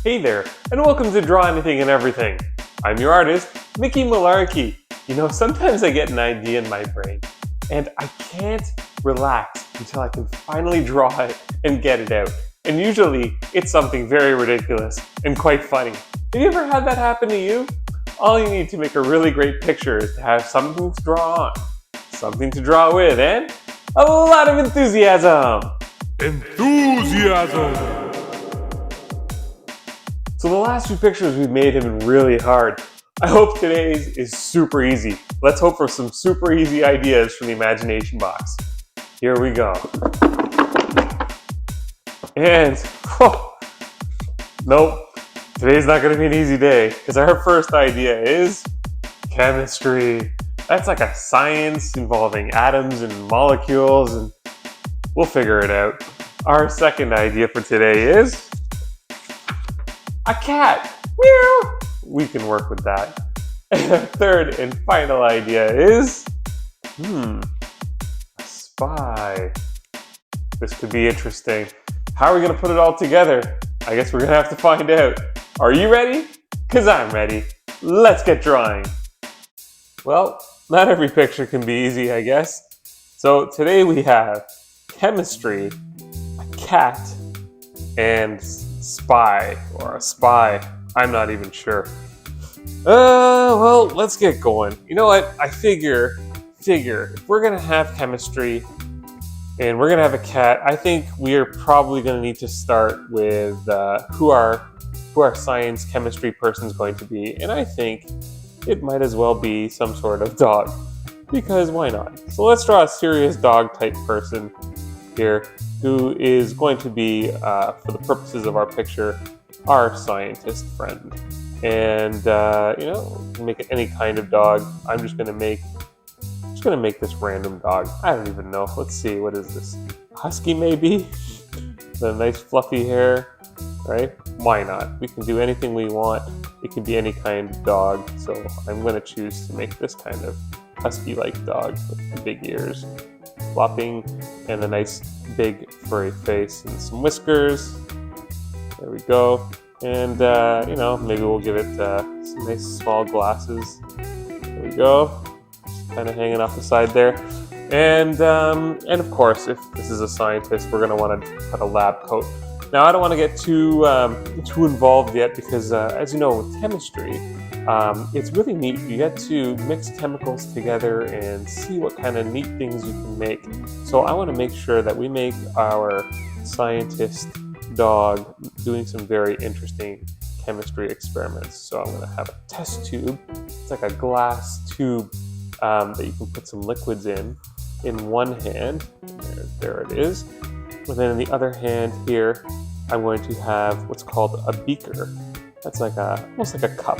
Hey there, and welcome to Draw Anything and Everything. I'm your artist, Mickey Malarky. You know, sometimes I get an idea in my brain, and I can't relax until I can finally draw it and get it out. And usually, it's something very ridiculous and quite funny. Have you ever had that happen to you? All you need to make a really great picture is to have something to draw on, something to draw with, and a lot of enthusiasm. So the last few pictures we've made have been really hard. I hope today's is super easy. Let's hope for some super easy ideas from the imagination box. Here we go. And, nope, today's not gonna be an easy day because our first idea is chemistry. That's like a science involving atoms and molecules, and we'll figure it out. Our second idea for today is a cat. Meow. We can work with that. And our third and final idea is a spy. This could be interesting. How are we going to put it all together? I guess we're going to have to find out. Are you ready? Because I'm ready. Let's get drawing. Well, not every picture can be easy, I guess. So today we have chemistry, a cat, and spy, or a spy. I'm not even sure. Well, let's get going. You know what? I figure if we're gonna have chemistry and we're gonna have a cat, I think we're probably gonna need to start with who our science chemistry person is going to be, and I think it might as well be some sort of dog, because why not? So let's draw a serious dog type person here, who is going to be, for the purposes of our picture, our scientist friend. And you know, make it any kind of dog. I'm just gonna make this random dog. I don't even know. Let's see, what is this? Husky maybe? The nice fluffy hair, right? Why not? We can do anything we want. It can be any kind of dog. So I'm gonna choose to make this kind of husky-like dog with the big ears, flopping, and a nice big furry face and some whiskers. There we go. And you know, maybe we'll give it some nice small glasses. There we go. Just kind of hanging off the side there. And of course, if this is a scientist, we're going to want to put a lab coat. Now, I don't want to get too involved yet because, as you know, with chemistry, it's really neat. You get to mix chemicals together and see what kind of neat things you can make. So I want to make sure that we make our scientist dog doing some very interesting chemistry experiments. So I'm going to have a test tube. It's like a glass tube that you can put some liquids in one hand. There it is. And then in the other hand here, I'm going to have what's called a beaker. That's like almost like a cup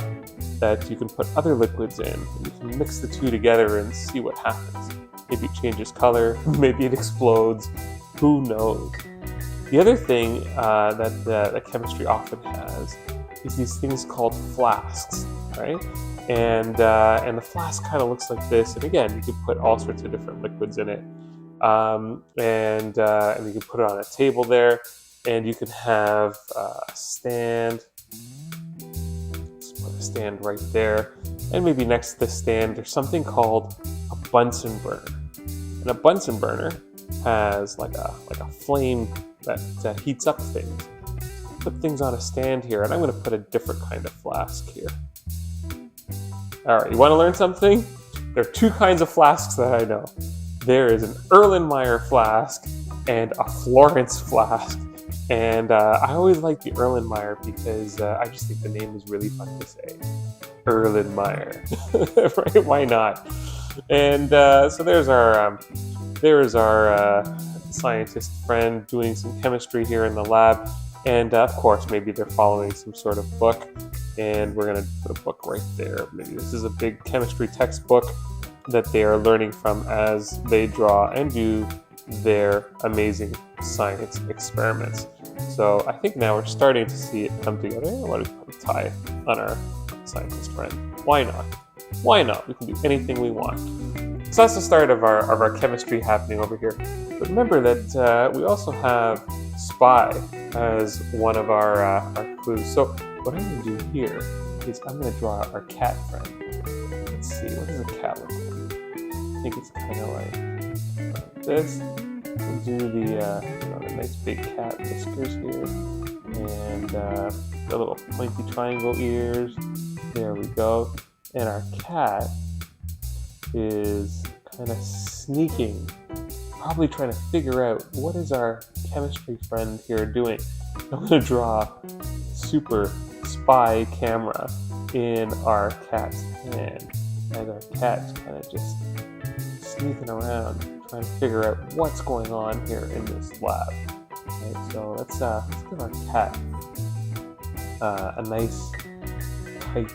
that you can put other liquids in. And you can mix the two together and see what happens. Maybe it changes color, maybe it explodes, who knows. The other thing that chemistry often has is these things called flasks, right? And the flask kind of looks like this. And again, you can put all sorts of different liquids in it. And you can put it on a table there, and you can have a stand. Let's put a stand right there, and maybe next to the stand there's something called a Bunsen burner. And a Bunsen burner has like a flame that heats up things. Put things on a stand here, and I'm going to put a different kind of flask here. All right, you want to learn something? There are two kinds of flasks that I know. There is an Erlenmeyer flask and a Florence flask. And I always like the Erlenmeyer because I just think the name is really fun to say. Erlenmeyer, right? Why not? And so there's our scientist friend doing some chemistry here in the lab. And of course, maybe they're following some sort of book. And we're going to put a book right there. Maybe this is a big chemistry textbook that they are learning from as they draw and do their amazing science experiments. So I think now we're starting to see it come together. I want to put a tie on our scientist friend. Why not? Why not? We can do anything we want. So that's the start of our chemistry happening over here. But remember that we also have spy as one of our clues. So what I'm going to do here is I'm going to draw our cat friend. Let's see, what does a cat look like? I think it's kind of like this. We'll do the nice big cat whiskers here, and the little pointy triangle ears. There we go. And our cat is kind of sneaking, probably trying to figure out what is our chemistry friend here doing. I'm going to draw a super spy camera in our cat's hand, as our cat's kind of just sneaking around, trying to figure out what's going on here in this lab. Right, so let's give our cat a nice tight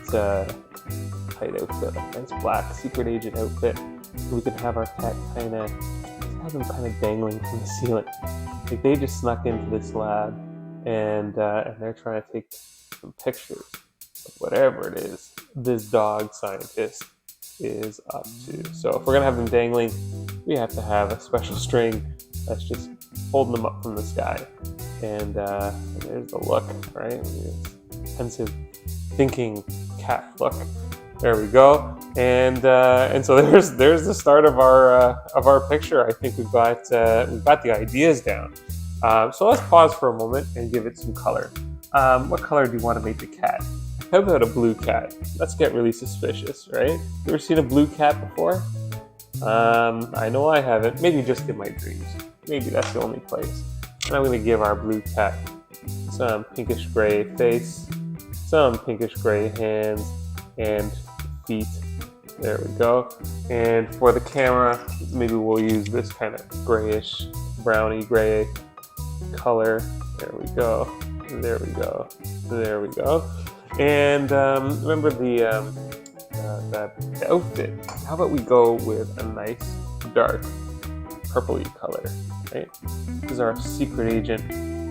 outfit, a nice black secret agent outfit. We can have our cat kind of dangling from the ceiling. Like they just snuck into this lab, and they're trying to take some pictures of whatever it is this dog scientist is up to. So if we're gonna have them dangling, we have to have a special string that's just holding them up from the sky. And there's the look, right? This pensive, thinking cat look. There we go. And so there's the start of our picture. I think we've got the ideas down. So let's pause for a moment and give it some color. What color do you want to make the cat? How about a blue cat? Let's get really suspicious, right? You ever seen a blue cat before? I know I haven't. Maybe just in my dreams. Maybe that's the only place. And I'm going to give our blue cat some pinkish gray face, some pinkish gray hands, and feet. There we go. And for the camera, maybe we'll use this kind of grayish, browny gray color. There we go. There we go. There we go. And remember the outfit. How about we go with a nice dark purpley color, right? This is our secret agent,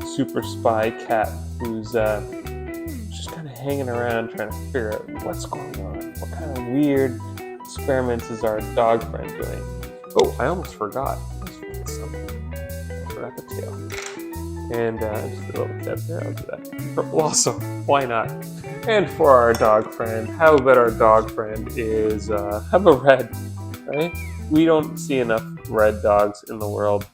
super spy cat who's just kind of hanging around trying to figure out what's going on. What kind of weird experiments is our dog friend doing? Oh, I almost forgot. I forgot the tail. And just a little tip there, I'll do that. Purple also, why not? And for our dog friend, how about our dog friend is, how about red, right? We don't see enough red dogs in the world.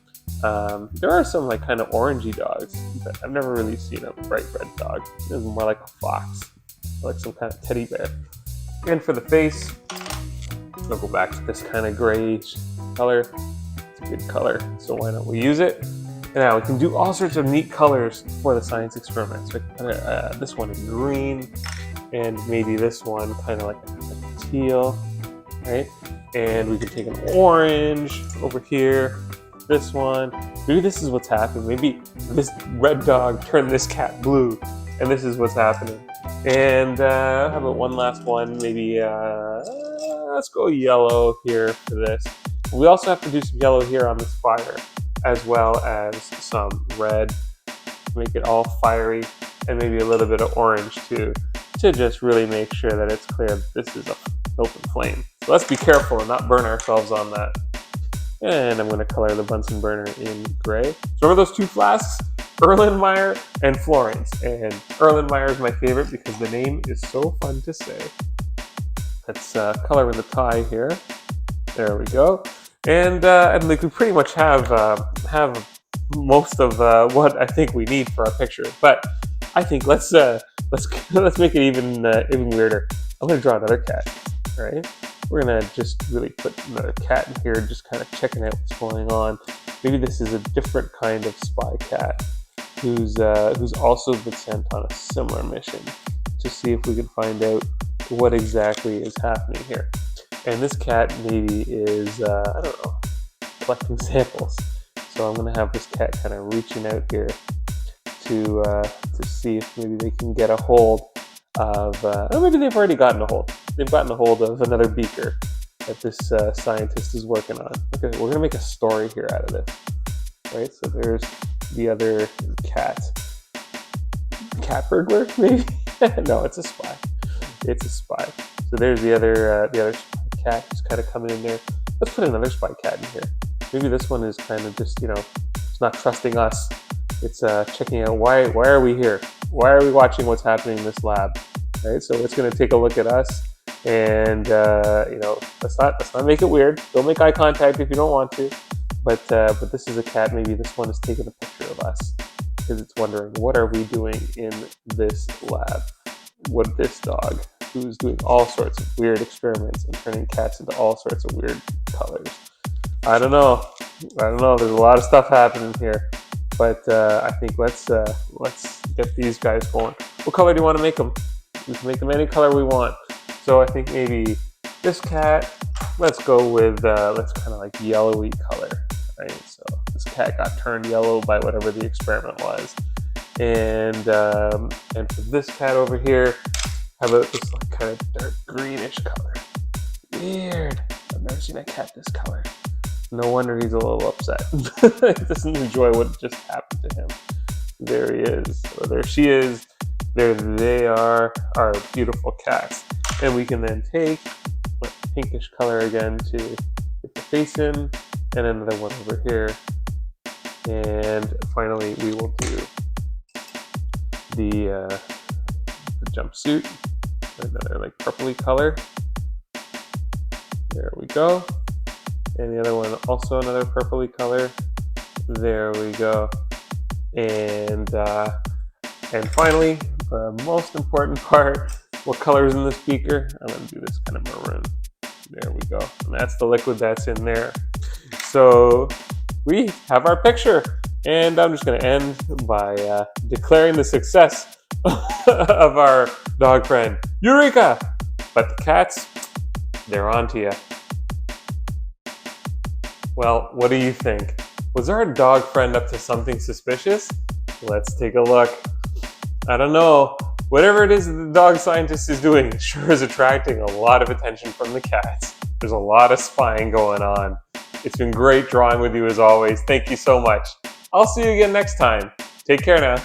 There are some like kind of orangey dogs, but I've never really seen a bright red dog. It's more like a fox, like some kind of teddy bear. And for the face, we'll go back to this kind of grayish color. It's a good color, so why not we use it? Now we can do all sorts of neat colors for the science experiments. This one is green, and maybe this one kind of like a teal, right? And we can take an orange over here. This one, maybe this is what's happening. Maybe this red dog turned this cat blue, and this is what's happening. And how about one last one? Maybe let's go yellow here for this. We also have to do some yellow here on this fire, as well as some red, make it all fiery, and maybe a little bit of orange too, to just really make sure that it's clear that this is an open flame. So let's be careful and not burn ourselves on that. And I'm going to color the Bunsen burner in gray. So remember those two flasks? Erlenmeyer and Florence. And Erlenmeyer is my favorite because the name is so fun to say. Let's color in the tie here. There we go. And like we pretty much have most of what I think we need for our picture. But I think let's make it even weirder. I'm going to draw another cat. All right. We're gonna just really put another cat in here, just kind of checking out what's going on. Maybe this is a different kind of spy cat who's also been sent on a similar mission to see if we can find out what exactly is happening here. And this cat maybe is I don't know, collecting samples. So I'm gonna have this cat kind of reaching out here to see if maybe they can get a hold of, or maybe they've already gotten a hold. They've gotten a hold of another beaker that this scientist is working on. Okay, we're gonna make a story here out of this, right? So there's the other cat burglar, maybe? No, it's a spy. It's a spy. So there's the other spy cat who's kind of coming in there. Let's put another spy cat in here. Maybe this one is kind of just, it's not trusting us It's checking out why are we here? Why are we watching what's happening in this lab? Right, so it's going to take a look at us, and you know, let's not make it weird. Don't make eye contact if you don't want to. But this is a cat. Maybe this one is taking a picture of us because it's wondering, what are we doing in this lab? What this dog, who's doing all sorts of weird experiments and turning cats into all sorts of weird colors. I don't know. There's a lot of stuff happening here, but I think let's get these guys going. What color do you want to make them? We can make them any color we want. So I think maybe this cat, let's go with let's kind of like yellowy color, right? So this cat got turned yellow by whatever the experiment was. And for this cat over here, how about this like kind of dark greenish color? Weird. I've never seen a cat this color. No wonder he's a little upset. He doesn't enjoy what just happened to him. There he is. Or there she is. There they are, our beautiful cats. And we can then take a pinkish color again to get the face in, and another one over here. And finally, we will do the jumpsuit, another like purpley color. There we go. And the other one also another purpley color. There we go. And finally, the most important part, what color is in the speaker? I'm going to do this kind of maroon. There we go. And that's the liquid that's in there. So we have our picture. And I'm just going to end by declaring the success of our dog friend. Eureka! But the cats, they're on to you. Well, what do you think? Was our dog friend up to something suspicious? Let's take a look. I don't know. Whatever it is that the dog scientist is doing sure is attracting a lot of attention from the cats. There's a lot of spying going on. It's been great drawing with you as always. Thank you so much. I'll see you again next time. Take care now.